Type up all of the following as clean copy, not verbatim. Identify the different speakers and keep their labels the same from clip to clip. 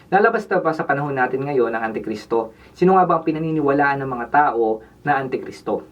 Speaker 1: Lalabas na ba sa panahon natin ngayon ang Antikristo? Sino nga ba ang pinaniniwalaan ng mga tao na Antikristo?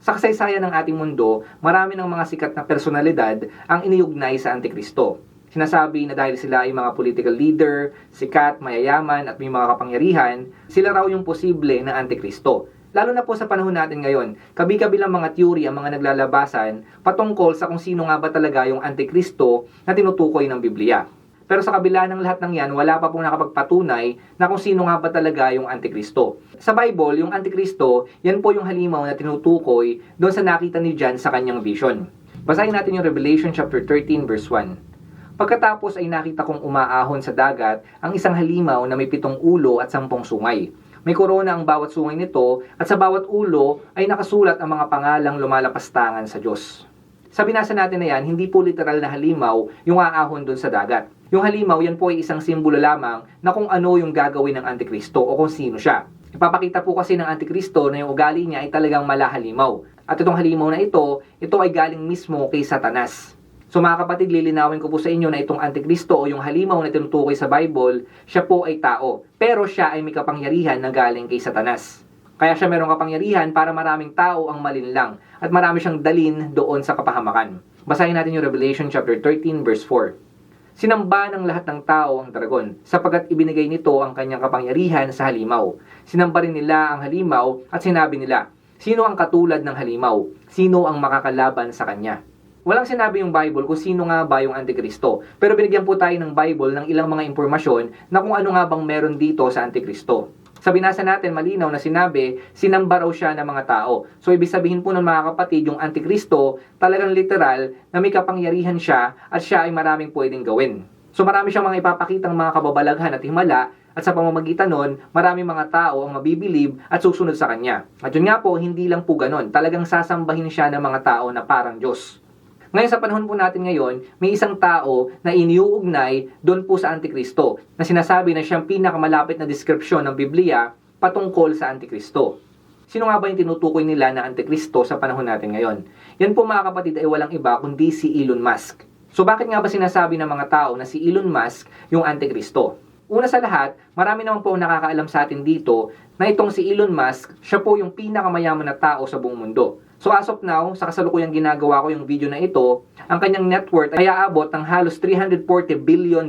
Speaker 1: Sa kasaysayan ng ating mundo, marami ng mga sikat na personalidad ang iniugnay sa Antikristo. Sinasabi na dahil sila ay mga political leader, sikat, mayayaman at may mga kapangyarihan, sila raw yung posible na Antikristo. Lalo na po sa panahon natin ngayon, kabi-kabilang mga teorya ang mga naglalabasan patungkol sa kung sino nga ba talaga yung Antikristo na tinutukoy ng Biblia. Pero sa kabila ng lahat ng yan, wala pa pong nakapagpatunay na kung sino nga ba talaga yung Antikristo. Sa Bible, yung Antikristo, yan po yung halimaw na tinutukoy doon sa nakita ni John sa kanyang vision. Basahin natin yung Revelation chapter 13 verse 1. Pagkatapos ay nakita kong umaahon sa dagat ang isang halimaw na may 7 ulo at 10 sungay. May korona ang bawat sungay nito at sa bawat ulo ay nakasulat ang mga pangalang lumalapastangan sa Diyos. Sa binasa natin na yan, hindi po literal na halimaw yung aahon doon sa dagat. Yung halimaw, yan po ay isang simbolo lamang na kung ano yung gagawin ng Antikristo o kung sino siya. Ipapakita po kasi ng Antikristo na yung ugali niya ay talagang malahalimaw. At itong halimaw na ito ay galing mismo kay Satanas. So mga kapatid, lilinawin ko po sa inyo na itong Antikristo o yung halimaw na tinutukoy sa Bible, siya po ay tao. Pero siya ay may kapangyarihan na galing kay Satanas. Kaya siya mayroong kapangyarihan para maraming tao ang malinlang at marami siyang dalin doon sa kapahamakan. Basahin natin yung Revelation chapter 13 verse 4. Sinamba ng lahat ng tao ang dragon, sapagkat ibinigay nito ang kanyang kapangyarihan sa halimaw. Sinamba rin nila ang halimaw at sinabi nila, sino ang katulad ng halimaw? Sino ang makakalaban sa kanya? Walang sinabi yung Bible kung sino nga ba yung Antikristo. Pero binigyan po tayo ng Bible ng ilang mga impormasyon na kung ano nga bang meron dito sa Antikristo. Sa binasa natin, malinaw na sinabi, sinamba raw siya ng mga tao. So, ibig sabihin po ng mga kapatid, yung Antikristo, talagang literal na may kapangyarihan siya at siya ay maraming pwedeng gawin. So, marami siyang mga ipapakitang mga kababalaghan at himala at sa pamamagitan nun, maraming mga tao ang mabibilib at susunod sa kanya. At yun nga po, hindi lang po ganon. Talagang sasambahin siya ng mga tao na parang Diyos. Ngayon sa panahon po natin ngayon, may isang tao na iniuugnay doon po sa Antikristo na sinasabi na siyang pinakamalapit na deskripsyon ng Biblia patungkol sa Antikristo. Sino nga ba yung tinutukoy nila na Antikristo sa panahon natin ngayon? Yan po mga kapatid ay walang iba kundi si Elon Musk. So bakit nga ba sinasabi ng mga tao na si Elon Musk yung Antikristo? Una sa lahat, marami naman po nakakaalam sa atin dito na itong si Elon Musk, siya po yung pinakamayaman na tao sa buong mundo. So as of now, sa kasalukuyang ginagawa ko yung video na ito, ang kanyang net worth ay aabot ng halos $340 billion.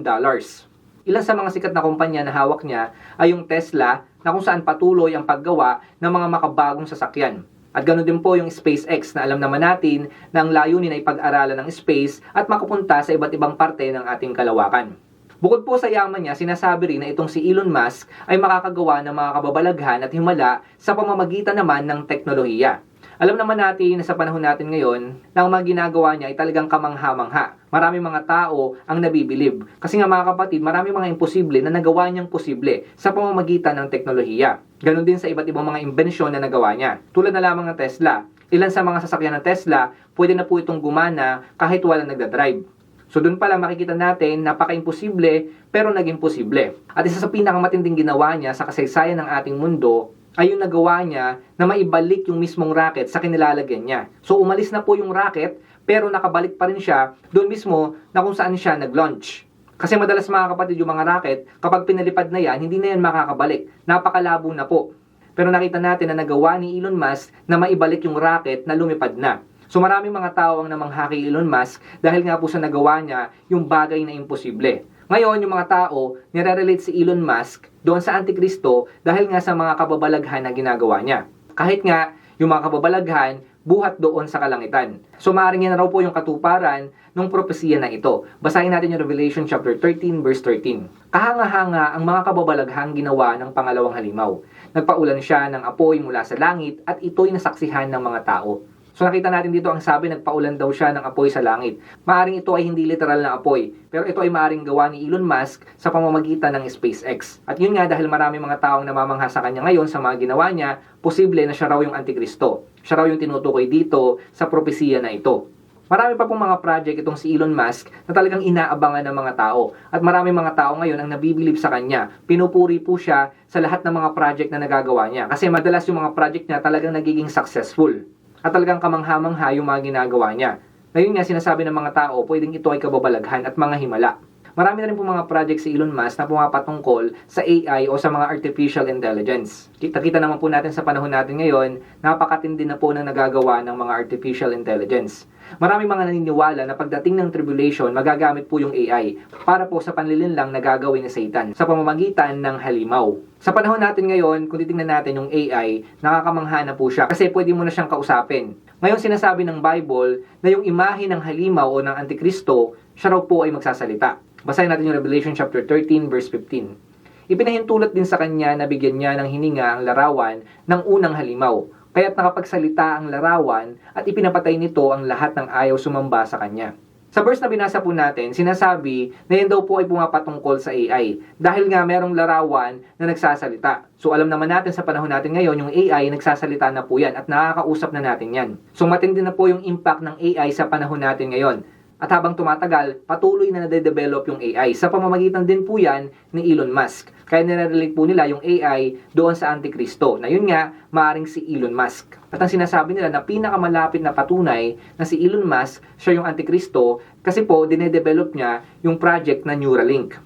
Speaker 1: Ilan sa mga sikat na kumpanya na hawak niya ay yung Tesla na kung saan patuloy ang paggawa ng mga makabagong sasakyan. At ganoon din po yung SpaceX na alam naman natin na ang layunin ay pag-aralan ng space at makapunta sa iba't ibang parte ng ating kalawakan. Bukod po sa yaman niya, sinasabi rin na itong si Elon Musk ay makakagawa ng mga kababalaghan at himala sa pamamagitan naman ng teknolohiya. Alam naman natin na sa panahon natin ngayon na ang mga ginagawa niya ay talagang kamangha-mangha. Maraming mga tao ang nabibilib. Kasi nga mga kapatid, maraming mga imposible na nagawa niyang posible sa pamamagitan ng teknolohiya. Ganon din sa iba't ibang mga imbensyon na nagawa niya. Tulad na lamang ng Tesla. Ilan sa mga sasakyan ng Tesla, pwede na po itong gumana kahit walang nagdadrive. So doon pala makikita natin, napaka-imposible pero naging posible. At isa sa pinakamatinding ginawa niya sa kasaysayan ng ating mundo ay yung nagawa niya na maibalik yung mismong rocket sa kinilalagyan niya. So umalis na po yung rocket pero nakabalik pa rin siya doon mismo na kung saan siya nag-launch. Kasi madalas mga kapatid yung mga rocket, kapag pinalipad na yan, hindi na yan makakabalik. Napakalabo na po. Pero nakita natin na nagawa ni Elon Musk na maibalik yung rocket na lumipad na. So maraming mga tao ang namangha kay Elon Musk dahil nga po sa nagawa niya yung bagay na imposible. Ngayon, yung mga tao, nire-relate si Elon Musk doon sa Antikristo dahil nga sa mga kababalaghan na ginagawa niya. Kahit nga, yung mga kababalaghan, buhat doon sa kalangitan. So maaaring yan raw po yung katuparan ng propesiya na ito. Basahin natin yung Revelation chapter 13 verse 13. Kahanga-hanga ang mga kababalaghang ginawa ng pangalawang halimaw. Nagpaulan siya ng apoy mula sa langit at ito'y nasaksihan ng mga tao. So nakita natin dito ang sabi, nagpaulan daw siya ng apoy sa langit. Maaring ito ay hindi literal na apoy, pero ito ay maaring gawa ni Elon Musk sa pamamagitan ng SpaceX. At yun nga, dahil marami mga taong namamangha sa kanya ngayon sa mga ginawa niya, posible na siya raw yung Antikristo. Siya raw yung tinutukoy dito sa propesiya na ito. Marami pa pong mga project itong si Elon Musk na talagang inaabangan ng mga tao. At marami mga tao ngayon ang nabibilib sa kanya. Pinupuri po siya sa lahat ng mga project na nagagawa niya. Kasi madalas yung mga project niya talagang nagiging successful. At talagang kamangha-mangha yung mga ginagawa niya. Ngayon nga, sinasabi ng mga tao, pwedeng ito ay kababalaghan at mga himala. Marami na rin po mga project si Elon Musk na pumapatungkol sa AI o sa mga artificial intelligence. Kita naman po natin sa panahon natin ngayon, napakatindi na po ng nagagawa ng mga artificial intelligence. Maraming mga naniniwala na pagdating ng tribulation, magagamit po yung AI para po sa panlilinlang na gagawin ni Satan sa pamamagitan ng halimaw. Sa panahon natin ngayon, kung titingnan natin yung AI, nakakamangha na po siya kasi pwede mo na siyang kausapin. Ngayon sinasabi ng Bible na yung imahe ng halimaw o ng Antikristo, siya raw po ay magsasalita. Basahin natin yung Revelation chapter 13 verse 15. Ipinahintulot din sa kanya na bigyan niya ng hininga ang larawan ng unang halimaw. Kaya't nakapagsalita ang larawan at ipinapatay nito ang lahat ng ayaw sumamba sa kanya. Sa verse na binasa po natin, sinasabi na yan daw po ay pumapatungkol sa AI. Dahil nga merong larawan na nagsasalita. So alam naman natin sa panahon natin ngayon, yung AI nagsasalita na po yan at nakakausap na natin yan. So matindi na po yung impact ng AI sa panahon natin ngayon. At habang tumatagal, patuloy na nade-develop yung AI. Sa pamamagitan din po yan ni Elon Musk. Kaya nire-relate po nila yung AI doon sa Antikristo. Na yun nga, maaaring si Elon Musk. At ang sinasabi nila na pinakamalapit na patunay na si Elon Musk, siya yung Antikristo, kasi po dine-develop niya yung project na Neuralink.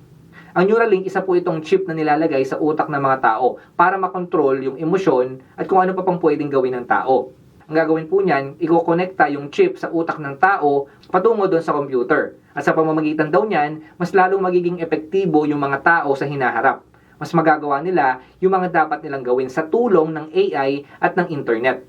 Speaker 1: Ang Neuralink, isa po itong chip na nilalagay sa utak ng mga tao para makontrol yung emosyon at kung ano pa pang pwedeng gawin ng tao. Ang gagawin po niyan, ikokonekta yung chip sa utak ng tao patungo doon sa computer. At sa pamamagitan daw niyan, mas lalong magiging epektibo yung mga tao sa hinaharap. Mas magagawa nila yung mga dapat nilang gawin sa tulong ng AI at ng internet.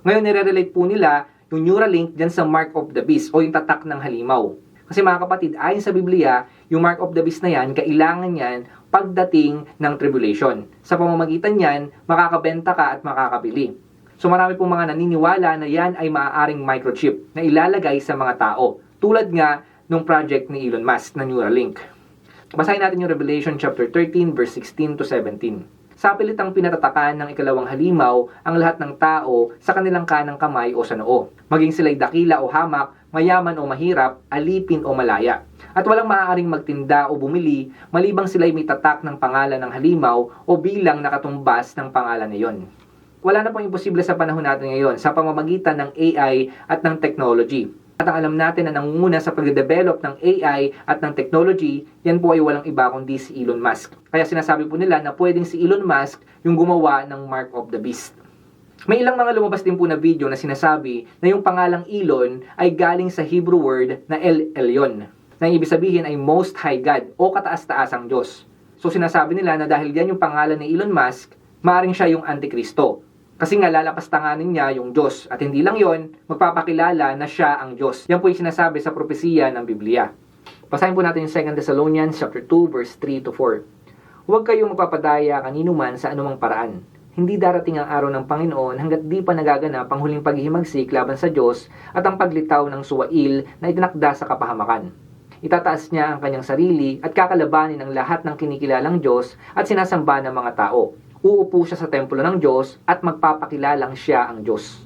Speaker 1: Ngayon, nire-relate po nila yung Neuralink dyan sa Mark of the Beast o yung tatak ng halimaw. Kasi mga kapatid, ayon sa Biblia, yung Mark of the Beast na yan, kailangan yan pagdating ng tribulation. Sa pamamagitan yan, makakabenta ka at makakabili. So marami pong mga naniniwala na yan ay maaaring microchip na ilalagay sa mga tao. Tulad nga nung project ni Elon Musk na Neuralink. Basahin natin yung Revelation chapter 13 verse 16 to 17. Sa pilitang pinatatakan ng ikalawang halimaw ang lahat ng tao sa kanilang kanang kamay o sa noo. Maging sila'y dakila o hamak, mayaman o mahirap, alipin o malaya. At walang maaaring magtinda o bumili malibang sila'y may tatak ng pangalan ng halimaw o bilang nakatumbas ng pangalan na iyon. Wala na pong imposible sa panahon natin ngayon sa pamamagitan ng AI at ng technology. At ang alam natin na nangunguna sa pag-develop ng AI at ng technology, yan po ay walang iba kundi si Elon Musk. Kaya sinasabi po nila na pwedeng si Elon Musk yung gumawa ng Mark of the Beast. May ilang mga lumabas din po na video na sinasabi na yung pangalang Elon ay galing sa Hebrew word na El Elyon, na ibig sabihin ay Most High God o kataas-taasang Diyos. So sinasabi nila na dahil yan yung pangalan ni Elon Musk, maaaring siya yung Antikristo. Kasi nga lalapastanganin niya yung Diyos. At hindi lang yon, magpapakilala na siya ang Diyos. Yan po yung sinasabi sa propesiya ng Biblia. Basahin po natin yung 2 Thessalonians chapter 2 verse 3 to 4. Huwag kayong magpapadaya kanino man sa anumang paraan. Hindi darating ang araw ng Panginoon hanggat di pa nagaganap ang huling paghihimagsik laban sa Diyos at ang paglitaw ng suwail na itinakda sa kapahamakan. Itataas niya ang kanyang sarili at kakalabanin ang lahat ng kinikilalang Diyos at sinasamba ng mga tao. Uupo siya sa templo ng Diyos at magpapakilalang siya ang Diyos.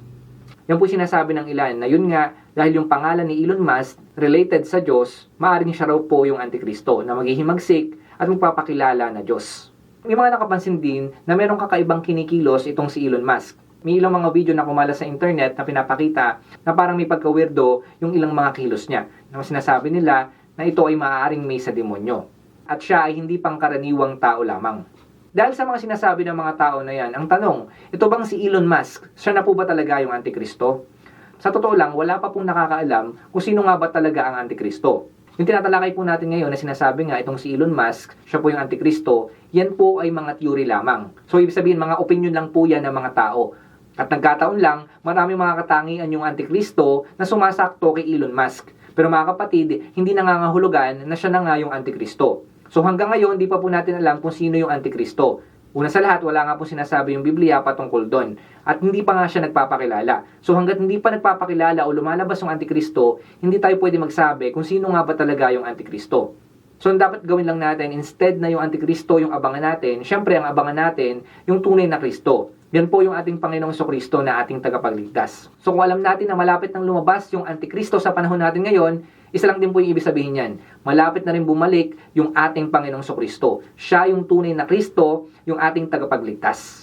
Speaker 1: Yan po sinasabi ng ilan na yun nga, dahil yung pangalan ni Elon Musk related sa Diyos, maaaring siya raw po yung Antikristo na maghihimagsik at magpapakilala na Diyos. May mga nakapansin din na merong kakaibang kinikilos itong si Elon Musk. May ilang mga video na kumala sa internet na pinapakita na parang may pagka-weirdo yung ilang mga kilos niya. Na sinasabi nila na ito ay maaaring may sa demonyo. At siya ay hindi pangkaraniwang tao lamang. Dahil sa mga sinasabi ng mga tao na yan, ang tanong, ito bang si Elon Musk, siya na po ba talaga yung Antikristo? Sa totoo lang, wala pa pong nakakaalam kung sino nga ba talaga ang Antikristo. Yung tinatalakay po natin ngayon na sinasabi nga itong si Elon Musk, siya po yung Antikristo, yan po ay mga theory lamang. So ibig sabihin, mga opinion lang po yan ng mga tao. At nagkataon lang, marami mga katangian yung Antikristo na sumasakto kay Elon Musk. Pero mga kapatid, hindi nangangahulugan na siya na nga yung Antikristo. So hanggang ngayon, di pa po natin alam kung sino yung Antikristo. Una sa lahat, wala nga po sinasabi yung Biblia patungkol doon. At hindi pa nga siya nagpapakilala. So hanggat hindi pa nagpapakilala o lumalabas yung Antikristo, hindi tayo pwede magsabi kung sino nga ba talaga yung Antikristo. So ang dapat gawin lang natin, instead na yung Antikristo yung abangan natin, syempre ang abangan natin yung tunay na Kristo. Yan po yung ating Panginoong Kristo na ating tagapagligtas. So kung alam natin na malapit nang lumabas yung Antikristo sa panahon natin ngayon, isa lang din po yung ibig sabihin niyan. Malapit na rin bumalik yung ating Panginoong Kristo. Siya yung tunay na Kristo, yung ating tagapagligtas.